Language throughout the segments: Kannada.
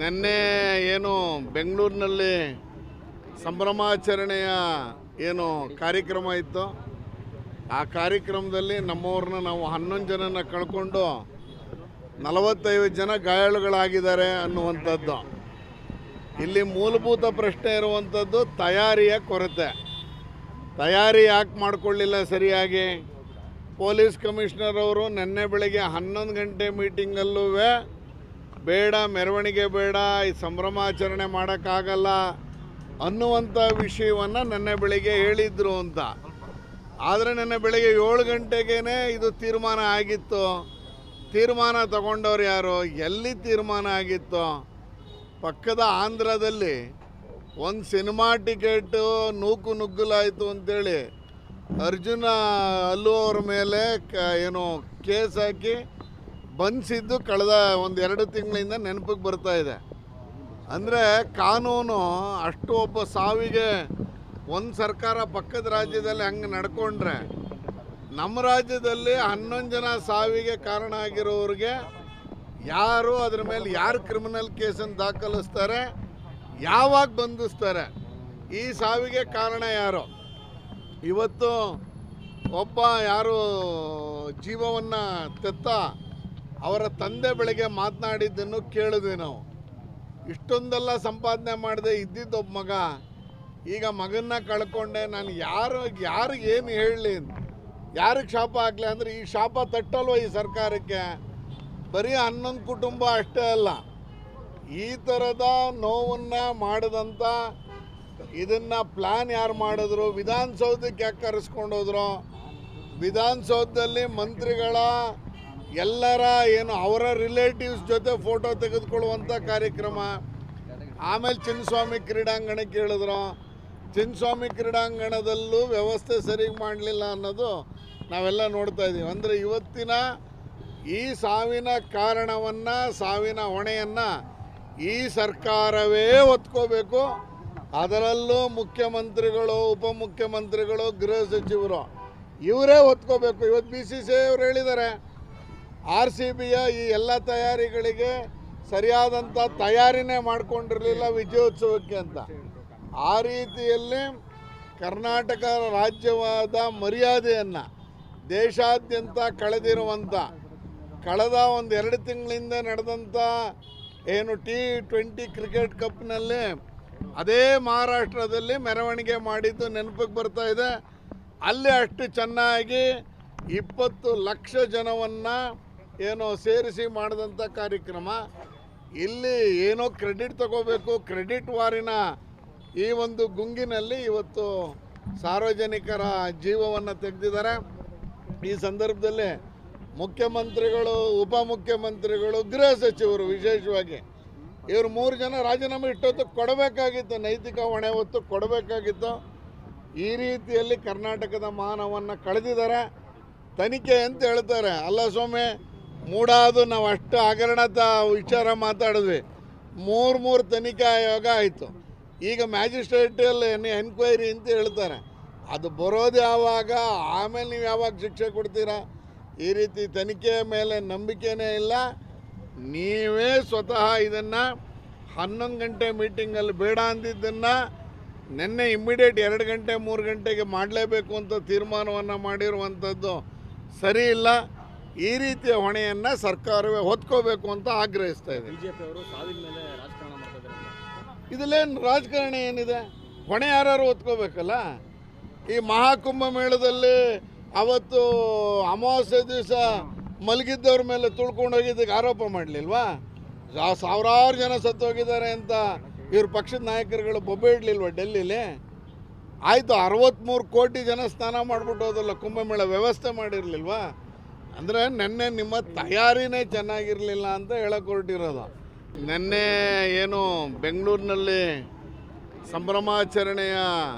ನಿನ್ನೆ ಏನು ಬೆಂಗಳೂರಿನಲ್ಲಿ ಸಂಭ್ರಮಾಚರಣೆಯ ಏನು ಕಾರ್ಯಕ್ರಮ ಇತ್ತು, ಆ ಕಾರ್ಯಕ್ರಮದಲ್ಲಿ ನಮ್ಮವ್ರನ್ನ ನಾವು 11 ಜನನ ಕಳ್ಕೊಂಡು 45 ಜನ ಗಾಯಾಳುಗಳಾಗಿದ್ದಾರೆ ಅನ್ನುವಂಥದ್ದು. ಇಲ್ಲಿ ಮೂಲಭೂತ ಪ್ರಶ್ನೆ ಇರುವಂಥದ್ದು ತಯಾರಿಯ ಕೊರತೆ. ತಯಾರಿ ಯಾಕೆ ಮಾಡಿಕೊಳ್ಳಿಲ್ಲ ಸರಿಯಾಗಿ? ಪೊಲೀಸ್ ಕಮಿಷನರ್ ಅವರು ನಿನ್ನೆ ಬೆಳಗ್ಗೆ 11 ಗಂಟೆ ಮೀಟಿಂಗಲ್ಲೂ ಬೇಡ, ಮೆರವಣಿಗೆ ಬೇಡ, ಈ ಸಂಭ್ರಮಾಚರಣೆ ಮಾಡೋಕ್ಕಾಗಲ್ಲ ಅನ್ನುವಂಥ ವಿಷಯವನ್ನು ನಿನ್ನೆ ಬೆಳಿಗ್ಗೆ ಹೇಳಿದರು ಅಂತ. ಆದರೆ ನಿನ್ನೆ ಬೆಳಿಗ್ಗೆ 7 ಗಂಟೆಗೇ ಇದು ತೀರ್ಮಾನ ಆಗಿತ್ತು. ತೀರ್ಮಾನ ತಗೊಂಡವ್ರು ಯಾರು? ಎಲ್ಲಿ ತೀರ್ಮಾನ ಆಗಿತ್ತು? ಪಕ್ಕದ ಆಂಧ್ರದಲ್ಲಿ ಒಂದು ಸಿನಿಮಾ ಟಿಕೆಟು ನುಗ್ಗಲಾಯಿತು ಅಂತೇಳಿ ಅರ್ಜುನ ಅಲ್ಲು ಅವ್ರ ಮೇಲೆ ಏನು ಕೇಸ್ ಹಾಕಿ ಬಂಧಿಸಿದ್ದು ಕಳೆದ 1-2 ತಿಂಗಳಿಂದ ನೆನಪಿಗೆ ಬರ್ತಾ ಇದೆ. ಅಂದರೆ ಕಾನೂನು ಅಷ್ಟು ಒಬ್ಬ ಸಾವಿಗೆ ಒಂದು ಸರ್ಕಾರ ಪಕ್ಕದ ರಾಜ್ಯದಲ್ಲಿ ಹಂಗೆ ನಡ್ಕೊಂಡ್ರೆ, ನಮ್ಮ ರಾಜ್ಯದಲ್ಲಿ 11 ಜನ ಸಾವಿಗೆ ಕಾರಣ ಆಗಿರೋರಿಗೆ ಯಾರು ಅದ್ರ ಮೇಲೆ ಯಾರು ಕ್ರಿಮಿನಲ್ ಕೇಸನ್ನು ದಾಖಲಿಸ್ತಾರೆ, ಯಾವಾಗ ಬಂಧಿಸ್ತಾರೆ? ಈ ಸಾವಿಗೆ ಕಾರಣ ಯಾರು? ಇವತ್ತು ಒಬ್ಬ ಯಾರು ಜೀವವನ್ನು ತೆತ್ತ ಅವರ ತಂದೆ ಬೆಳಗ್ಗೆ ಮಾತನಾಡಿದ್ದನ್ನು ಕೇಳಿದ್ವಿ ನಾವು. ಇಷ್ಟೊಂದೆಲ್ಲ ಸಂಪಾದನೆ ಮಾಡದೆ ಇದ್ದಿದ್ದೊಬ್ಬ ಮಗ ಈಗ ಮಗನ್ನ ಕಳ್ಕೊಂಡೆ, ನಾನು ಯಾರಿಗೆ ಏನು ಹೇಳಲಿ, ಯಾರಿಗೆ ಶಾಪ ಹಾಕಲಿ? ಅಂದರೆ ಈ ಶಾಪ ತಟ್ಟಲ್ವ ಈ ಸರ್ಕಾರಕ್ಕೆ? ಬರೀ 11 ಕುಟುಂಬ ಅಷ್ಟೇ ಅಲ್ಲ, ಈ ಥರದ ನೋವನ್ನು ಮಾಡಿದಂಥ ಇದನ್ನು ಪ್ಲ್ಯಾನ್ ಯಾರು ಮಾಡಿದ್ರು? ವಿಧಾನಸೌಧಕ್ಕೆ ಯಾಕೆ ಕರೆಸ್ಕೊಂಡು ಹೋದ್ರು? ವಿಧಾನಸೌಧದಲ್ಲಿ ಮಂತ್ರಿಗಳ ಎಲ್ಲರ ಏನು ಅವರ ರಿಲೇಟಿವ್ಸ್ ಜೊತೆ ಫೋಟೋ ತೆಗೆದುಕೊಳ್ಳುವಂಥ ಕಾರ್ಯಕ್ರಮ. ಆಮೇಲೆ ಚಿನ್ನಸ್ವಾಮಿ ಕ್ರೀಡಾಂಗಣಕ್ಕೆ ಹೇಳಿದ್ರು. ಚಿನ್ನಸ್ವಾಮಿ ಕ್ರೀಡಾಂಗಣದಲ್ಲೂ ವ್ಯವಸ್ಥೆ ಸರಿಗೆ ಮಾಡಲಿಲ್ಲ ಅನ್ನೋದು ನಾವೆಲ್ಲ ನೋಡ್ತಾ ಇದ್ದೀವಿ. ಅಂದರೆ ಇವತ್ತಿನ ಈ ಸಾವಿನ ಕಾರಣವನ್ನು, ಸಾವಿನ ಹೊಣೆಯನ್ನು ಈ ಸರ್ಕಾರವೇ ಹೊತ್ಕೋಬೇಕು. ಅದರಲ್ಲೂ ಮುಖ್ಯಮಂತ್ರಿಗಳು, ಉಪಮುಖ್ಯಮಂತ್ರಿಗಳು, ಗೃಹ ಸಚಿವರು ಇವರೇ ಹೊತ್ಕೋಬೇಕು. ಇವತ್ತು BCCI ಅವರು ಹೇಳಿದ್ದಾರೆ, RCBಯ ಈ ಎಲ್ಲ ತಯಾರಿಗಳಿಗೆ ಸರಿಯಾದಂಥ ತಯಾರಿನೇ ಮಾಡ್ಕೊಂಡಿರಲಿಲ್ಲ ವಿಜಯೋತ್ಸವಕ್ಕೆ ಅಂತ. ಆ ರೀತಿಯಲ್ಲಿ ಕರ್ನಾಟಕ ರಾಜ್ಯವಾದ ಮರ್ಯಾದೆಯನ್ನು ದೇಶಾದ್ಯಂತ ಕಳೆದಿರುವಂಥ, ಕಳೆದ 1-2 ತಿಂಗಳಿಂದ ನಡೆದಂಥ ಏನು T20 ಕ್ರಿಕೆಟ್ ಕಪ್ನಲ್ಲಿ ಅದೇ ಮಹಾರಾಷ್ಟ್ರದಲ್ಲಿ ಮೆರವಣಿಗೆ ಮಾಡಿದ್ದು ನೆನಪಿಗೆ ಬರ್ತಾ ಇದೆ. ಅಲ್ಲಿ ಅಷ್ಟು ಚೆನ್ನಾಗಿ 20 ಲಕ್ಷ ಜನವನ್ನು ಏನೋ ಸೇರಿಸಿ ಮಾಡಿದಂಥ ಕಾರ್ಯಕ್ರಮ. ಇಲ್ಲಿ ಏನೋ ಕ್ರೆಡಿಟ್ ತಗೋಬೇಕು, ಕ್ರೆಡಿಟ್ ವಾರಿನ ಈ ಒಂದು ಗುಂಗಿನಲ್ಲಿ ಇವತ್ತು ಸಾರ್ವಜನಿಕರ ಜೀವವನ್ನು ತೆಗೆದಿದ್ದಾರೆ. ಈ ಸಂದರ್ಭದಲ್ಲಿ ಮುಖ್ಯಮಂತ್ರಿಗಳು, ಉಪಮುಖ್ಯಮಂತ್ರಿಗಳು, ಗೃಹ ಸಚಿವರು ವಿಶೇಷವಾಗಿ ಇವರು 3 ಜನ ರಾಜೀನಾಮೆ ಇಷ್ಟೊತ್ತು ಕೊಡಬೇಕಾಗಿತ್ತು, ನೈತಿಕ ಹೊಣೆ ಹೊತ್ತು ಕೊಡಬೇಕಾಗಿತ್ತು. ಈ ರೀತಿಯಲ್ಲಿ ಕರ್ನಾಟಕದ ಮಾನವನ್ನು ಕಳೆದಿದ್ದಾರೆ. ತನಿಖೆ ಅಂತ ಹೇಳ್ತಾರೆ. ಅಲ್ಲ ಸ್ವಾಮಿ, ಮೂಡಾದು ನಾವು ಅಷ್ಟು ಹಗರಣದ ವಿಚಾರ ಮಾತಾಡಿದ್ವಿ, 3 ತನಿಖಾ ಆಯೋಗ ಆಯಿತು. ಈಗ ಮ್ಯಾಜಿಸ್ಟ್ರೇಟಲ್ಲಿ ಎನ್ಕ್ವೈರಿ ಅಂತ ಹೇಳ್ತಾರೆ. ಅದು ಬರೋದು ಯಾವಾಗ? ಆಮೇಲೆ ನೀವು ಯಾವಾಗ ಶಿಕ್ಷೆ ಕೊಡ್ತೀರಾ? ಈ ರೀತಿ ತನಿಖೆಯ ಮೇಲೆ ನಂಬಿಕೆನೇ ಇಲ್ಲ. ನೀವೇ ಸ್ವತಃ ಇದನ್ನು 11 ಗಂಟೆ ಮೀಟಿಂಗಲ್ಲಿ ಬೇಡ ಅಂದಿದ್ದನ್ನು ನಿನ್ನೆ ಇಮ್ಮಿಡಿಯೇಟ್ 2 ಗಂಟೆ 3 ಗಂಟೆಗೆ ಮಾಡಲೇಬೇಕು ಅಂತ ತೀರ್ಮಾನವನ್ನು ಮಾಡಿರುವಂಥದ್ದು ಸರಿ ಇಲ್ಲ. ಈ ರೀತಿಯ ಹೊಣೆಯನ್ನು ಸರ್ಕಾರವೇ ಹೊತ್ಕೋಬೇಕು ಅಂತ ಆಗ್ರಹಿಸ್ತಾ ಇದೆ. BJP ಅವರು ಸಾವಿನ ಮೇಲೆ ರಾಜಕಾರಣ ಮಾಡ್ತಿದ್ದಾರೆ. ಇದಲ್ಲೇನು ರಾಜಕಾರಣ ಏನಿದೆ? ಹೊಣೆ ಯಾರು ಹೊತ್ಕೋಬೇಕಲ್ಲ. ಈ ಮಹಾಕುಂಭ ಮೇಳದಲ್ಲಿ ಅವತ್ತು ಅಮಾವಾಸ್ಯೆ ದಿವಸ ಮಲಗಿದ್ದವ್ರ ಮೇಲೆ ತುಳ್ಕೊಂಡು ಹೋಗಿದ್ದಕ್ಕೆ ಆರೋಪ ಮಾಡಲಿಲ್ವಾ? ಸಾವಿರಾರು ಜನ ಸತ್ತೋಗಿದ್ದಾರೆ ಅಂತ ಇವ್ರ ಪಕ್ಷದ ನಾಯಕರುಗಳು ಬೊಬ್ಬೆ ಇಡಲಿಲ್ವ ಡೆಲ್ಲಿಲಿ? ಆಯಿತು, 63 ಕೋಟಿ ಜನ ಸ್ನಾನ ಮಾಡಿಬಿಟ್ಟು ಹೋದಲ್ಲ, ಕುಂಭಮೇಳ ವ್ಯವಸ್ಥೆ ಮಾಡಿರಲಿಲ್ವಾ? ಅಂದರೆ ನಿನ್ನೆ ನಿಮ್ಮ ತಯಾರಿನೇ ಚೆನ್ನಾಗಿರಲಿಲ್ಲ ಅಂತ ಹೇಳಕ್ಕೆ ಹೊರಟಿರೋದು. ನಿನ್ನೆ ಏನು ಬೆಂಗಳೂರಿನಲ್ಲಿ ಸಂಭ್ರಮಾಚರಣೆಯ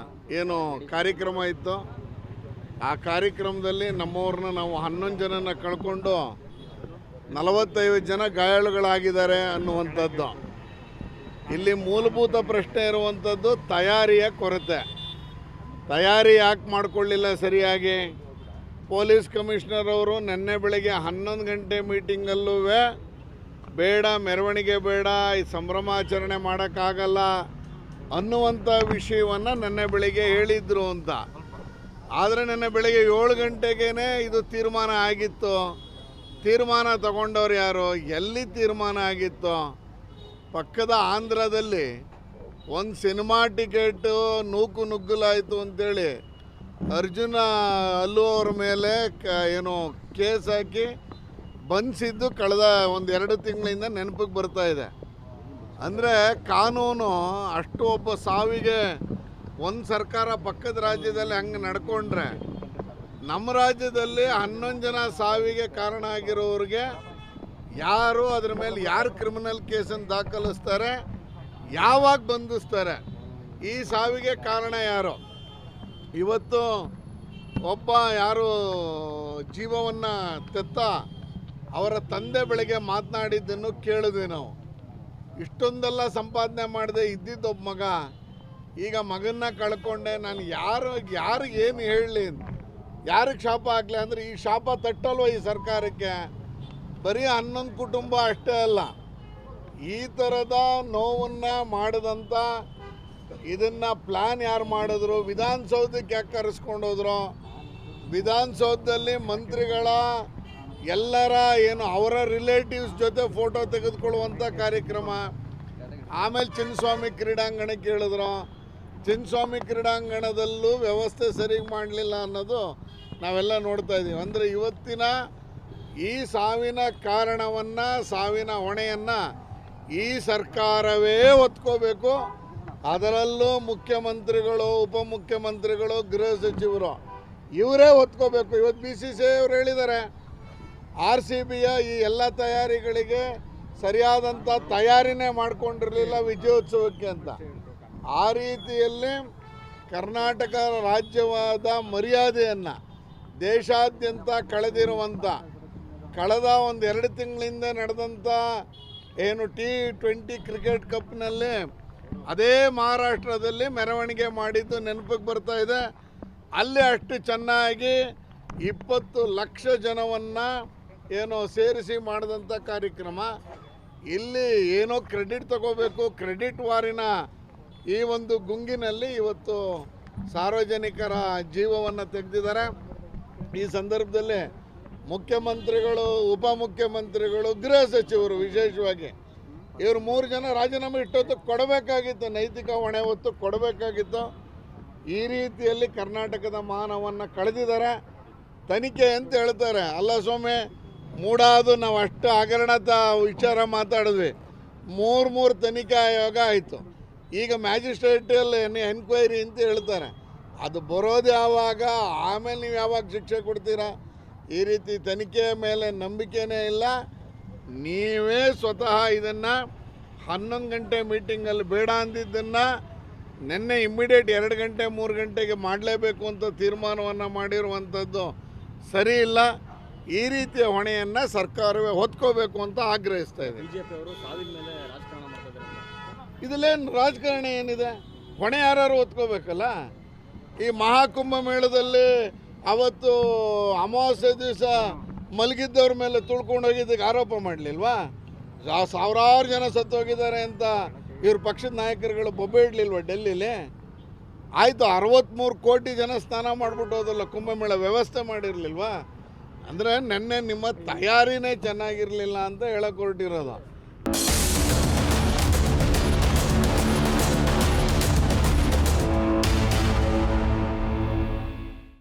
ಏನು ಕಾರ್ಯಕ್ರಮ ಇತ್ತು, ಆ ಕಾರ್ಯಕ್ರಮದಲ್ಲಿ ನಮ್ಮವ್ರನ್ನ ನಾವು 11 ಜನನ ಕಳ್ಕೊಂಡು 45 ಜನ ಗಾಯಾಳುಗಳಾಗಿದ್ದಾರೆ ಅನ್ನುವಂಥದ್ದು. ಇಲ್ಲಿ ಮೂಲಭೂತ ಪ್ರಶ್ನೆ ಇರುವಂಥದ್ದು ತಯಾರಿಯ ಕೊರತೆ. ತಯಾರಿ ಯಾಕೆ ಮಾಡಿಕೊಳ್ಳಿಲ್ಲ ಸರಿಯಾಗಿ? ಪೊಲೀಸ್ ಕಮಿಷನರ್ ಅವರು ನಿನ್ನೆ ಬೆಳಗ್ಗೆ 11 ಗಂಟೆ ಮೀಟಿಂಗಲ್ಲೂ ಬೇಡ, ಮೆರವಣಿಗೆ ಬೇಡ, ಈ ಸಂಭ್ರಮಾಚರಣೆ ಮಾಡೋಕ್ಕಾಗಲ್ಲ ಅನ್ನುವಂಥ ವಿಷಯವನ್ನು ನೆನ್ನೆ ಬೆಳಿಗ್ಗೆ ಹೇಳಿದ್ರು ಅಂತ. ಆದರೆ ನೆನ್ನೆ ಬೆಳಿಗ್ಗೆ 7 ಗಂಟೆಗೇ ಇದು ತೀರ್ಮಾನ ಆಗಿತ್ತು. ತೀರ್ಮಾನ ತಗೊಂಡವ್ರು ಯಾರು? ಎಲ್ಲಿ ತೀರ್ಮಾನ ಆಗಿತ್ತು? ಪಕ್ಕದ ಆಂಧ್ರದಲ್ಲಿ ಒಂದು ಸಿನಿಮಾ ಟಿಕೆಟು ನುಗ್ಗಲಾಯಿತು ಅಂತೇಳಿ ಅರ್ಜುನ ಅಲ್ಲು ಅವ್ರ ಮೇಲೆ ಏನು ಕೇಸ್ ಹಾಕಿ ಬಂಧಿಸಿದ್ದು ಕಳೆದ 1-2 ತಿಂಗಳಿಂದ ನೆನಪಿಗೆ ಬರ್ತಾ ಇದೆ. ಅಂದರೆ ಕಾನೂನು ಅಷ್ಟು ಒಬ್ಬ ಸಾವಿಗೆ ಒಂದು ಸರ್ಕಾರ ಪಕ್ಕದ ರಾಜ್ಯದಲ್ಲಿ ಹಂಗೆ ನಡ್ಕೊಂಡ್ರೆ, ನಮ್ಮ ರಾಜ್ಯದಲ್ಲಿ 11 ಜನ ಸಾವಿಗೆ ಕಾರಣ ಆಗಿರೋರಿಗೆ ಯಾರು ಅದ್ರ ಮೇಲೆ ಯಾರು ಕ್ರಿಮಿನಲ್ ಕೇಸನ್ನು ದಾಖಲಿಸ್ತಾರೆ, ಯಾವಾಗ ಬಂಧಿಸ್ತಾರೆ, ಈ ಸಾವಿಗೆ ಕಾರಣ ಯಾರು? ಇವತ್ತು ಒಬ್ಬ ಯಾರು ಜೀವವನ್ನು ತೆತ್ತ ಅವರ ತಂದೆ ಬೆಳಗ್ಗೆ ಮಾತನಾಡಿದ್ದನ್ನು ಕೇಳಿದ್ವಿ ನಾವು. ಇಷ್ಟೊಂದೆಲ್ಲ ಸಂಪಾದನೆ ಮಾಡದೆ ಇದ್ದಿದ್ದೊಬ್ಬ ಮಗ ಈಗ ಮಗನ್ನ ಕಳ್ಕೊಂಡೆ, ನಾನು ಯಾರಿಗೆ ಏನು ಹೇಳಲಿ, ಯಾರಿಗೆ ಶಾಪ ಹಾಕಲಿ ಅಂದರೆ ಈ ಶಾಪ ತಟ್ಟಲ್ವ ಈ ಸರ್ಕಾರಕ್ಕೆ? ಬರೀ 11 ಕುಟುಂಬ ಅಷ್ಟೇ ಅಲ್ಲ, ಈ ಥರದ ನೋವನ್ನು ಮಾಡಿದಂಥ ಇದನ್ನು ಪ್ಲ್ಯಾನ್ ಯಾರು ಮಾಡಿದ್ರು? ವಿಧಾನಸೌಧಕ್ಕೆ ಯಾಕೆ ಕರೆಸ್ಕೊಂಡು ಹೋದ್ರು? ವಿಧಾನಸೌಧದಲ್ಲಿ ಮಂತ್ರಿಗಳ ಎಲ್ಲರ ಏನು ಅವರ ರಿಲೇಟಿವ್ಸ್ ಜೊತೆ ಫೋಟೋ ತೆಗೆದುಕೊಳ್ಳುವಂಥ ಕಾರ್ಯಕ್ರಮ. ಆಮೇಲೆ ಚಿನ್ನಸ್ವಾಮಿ ಕ್ರೀಡಾಂಗಣಕ್ಕೆ ಹೇಳಿದ್ರು. ಚಿನ್ನಸ್ವಾಮಿ ಕ್ರೀಡಾಂಗಣದಲ್ಲೂ ವ್ಯವಸ್ಥೆ ಸರಿಗೆ ಮಾಡಲಿಲ್ಲ ಅನ್ನೋದು ನಾವೆಲ್ಲ ನೋಡ್ತಾ ಇದ್ದೀವಿ. ಅಂದರೆ ಇವತ್ತಿನ ಈ ಸಾವಿನ ಕಾರಣವನ್ನು, ಸಾವಿನ ಹೊಣೆಯನ್ನು ಈ ಸರ್ಕಾರವೇ ಹೊತ್ಕೋಬೇಕು. ಅದರಲ್ಲೂ ಮುಖ್ಯಮಂತ್ರಿಗಳು, ಉಪಮುಖ್ಯಮಂತ್ರಿಗಳು, ಗೃಹ ಸಚಿವರು ಇವರೇ ಹೊತ್ಕೋಬೇಕು. ಇವತ್ತು BCCI ಅವರು ಹೇಳಿದ್ದಾರೆ, RCBಯ ಈ ಎಲ್ಲ ತಯಾರಿಗಳಿಗೆ ಸರಿಯಾದಂಥ ತಯಾರಿನೇ ಮಾಡಿಕೊಂಡಿರಲಿಲ್ಲ ವಿಜಯೋತ್ಸವಕ್ಕೆ ಅಂತ. ಆ ರೀತಿಯಲ್ಲಿ ಕರ್ನಾಟಕ ರಾಜ್ಯವಾದ ಮರ್ಯಾದೆಯನ್ನು ದೇಶಾದ್ಯಂತ ಕಳೆದಿರುವಂಥ, ಕಳೆದ 1-2 ತಿಂಗಳಿಂದ ನಡೆದಂಥ ಏನು T20 ಕ್ರಿಕೆಟ್ ಕಪ್ನಲ್ಲಿ ಅದೇ ಮಹಾರಾಷ್ಟ್ರದಲ್ಲಿ ಮೆರವಣಿಗೆ ಮಾಡಿದ್ದು ನೆನಪಿಗೆ ಬರ್ತಾ ಇದೆ. ಅಲ್ಲಿ ಅಷ್ಟು ಚೆನ್ನಾಗಿ 20 ಲಕ್ಷ ಜನವನ್ನು ಏನೋ ಸೇರಿಸಿ ಮಾಡಿದಂಥ ಕಾರ್ಯಕ್ರಮ. ಇಲ್ಲಿ ಏನೋ ಕ್ರೆಡಿಟ್ ತಗೋಬೇಕು, ಕ್ರೆಡಿಟ್ ವಾರಿನ ಈ ಒಂದು ಗುಂಗಿನಲ್ಲಿ ಇವತ್ತು ಸಾರ್ವಜನಿಕರ ಜೀವವನ್ನು ತೆಗೆದಿದ್ದಾರೆ. ಈ ಸಂದರ್ಭದಲ್ಲಿ ಮುಖ್ಯಮಂತ್ರಿಗಳು, ಉಪಮುಖ್ಯಮಂತ್ರಿಗಳು, ಗೃಹ ಸಚಿವರು ವಿಶೇಷವಾಗಿ ಇವರು 3 ಜನ ರಾಜೀನಾಮೆ ಇಷ್ಟೊತ್ತು ಕೊಡಬೇಕಾಗಿತ್ತು, ನೈತಿಕ ಹೊಣೆ ಹೊತ್ತು ಕೊಡಬೇಕಾಗಿತ್ತು. ಈ ರೀತಿಯಲ್ಲಿ ಕರ್ನಾಟಕದ ಮಾನವನ್ನು ಕಳೆದಿದ್ದಾರೆ. ತನಿಖೆ ಅಂತ ಹೇಳ್ತಾರೆ. ಅಲ್ಲ ಸ್ವಾಮಿ, ಮೂಡಾದು ನಾವು ಅಷ್ಟು ಹಗರಣದ ವಿಚಾರ ಮಾತಾಡಿದ್ವಿ, 3 ತನಿಖೆ ಆಯೋಗ ಆಯಿತು. ಈಗ ಮ್ಯಾಜಿಸ್ಟ್ರೇಟಲ್ಲಿ ಎನ್ಕ್ವೈರಿ ಅಂತ ಹೇಳ್ತಾರೆ. ಅದು ಬರೋದು ಯಾವಾಗ? ಆಮೇಲೆ ನೀವು ಯಾವಾಗ ಶಿಕ್ಷೆ ಕೊಡ್ತೀರಾ? ಈ ರೀತಿ ತನಿಖೆಯ ಮೇಲೆ ನಂಬಿಕೆನೇ ಇಲ್ಲ. ನೀವೇ ಸ್ವತಃ ಇದನ್ನು 11 ಗಂಟೆ ಮೀಟಿಂಗಲ್ಲಿ ಬೇಡ ಅಂದಿದ್ದನ್ನು ನಿನ್ನೆ ಇಮ್ಮಿಡಿಯೇಟ್ 2 ಗಂಟೆ 3 ಗಂಟೆಗೆ ಮಾಡಲೇಬೇಕು ಅಂತ ತೀರ್ಮಾನವನ್ನು ಮಾಡಿರುವಂಥದ್ದು ಸರಿ ಇಲ್ಲ. ಈ ರೀತಿಯ ಹೊಣೆಯನ್ನು ಸರ್ಕಾರವೇ ಹೊತ್ಕೋಬೇಕು ಅಂತ ಆಗ್ರಹಿಸ್ತಾ ಇದೆ. BJP ಅವರು ಸಾವಿನ ಮೇಲೆ ರಾಜಕಾರಣ ಮಾಡ್ತಾ ಇದ್ದಾರೆ. ಇದಲ್ಲೇನು ರಾಜಕಾರಣ ಏನಿದೆ? ಹೊಣೆ ಯಾರು ಹೊತ್ಕೋಬೇಕಲ್ಲ. ಈ ಮಹಾಕುಂಭ ಮೇಳದಲ್ಲಿ ಅವತ್ತು ಅಮಾವಾಸ್ಯೆ ದಿವಸ ಮಲಗಿದ್ದವ್ರ ಮೇಲೆ ತುಳ್ಕೊಂಡೋಗಿದ್ದಕ್ಕೆ ಆರೋಪ ಮಾಡಲಿಲ್ವಾ? ಸಾವಿರಾರು ಜನ ಸತ್ತೋಗಿದ್ದಾರೆ ಅಂತ ಇವ್ರ ಪಕ್ಷದ ನಾಯಕರುಗಳು ಬೊಬ್ಬೆ ಇಡಲಿಲ್ವ ಡೆಲ್ಲಿಲಿ? ಆಯಿತು, 63 ಕೋಟಿ ಜನ ಸ್ನಾನ ಮಾಡಿಬಿಟ್ಟು ಹೋದಲ್ಲ, ಕುಂಭಮೇಳ ವ್ಯವಸ್ಥೆ ಮಾಡಿರಲಿಲ್ವಾ? ಅಂದರೆ ನೆನ್ನೆ ನಿಮ್ಮ ತಯಾರಿನೇ ಚೆನ್ನಾಗಿರಲಿಲ್ಲ ಅಂತ ಹೇಳಕ್ಕೆ ಹೊರಟಿರೋದು.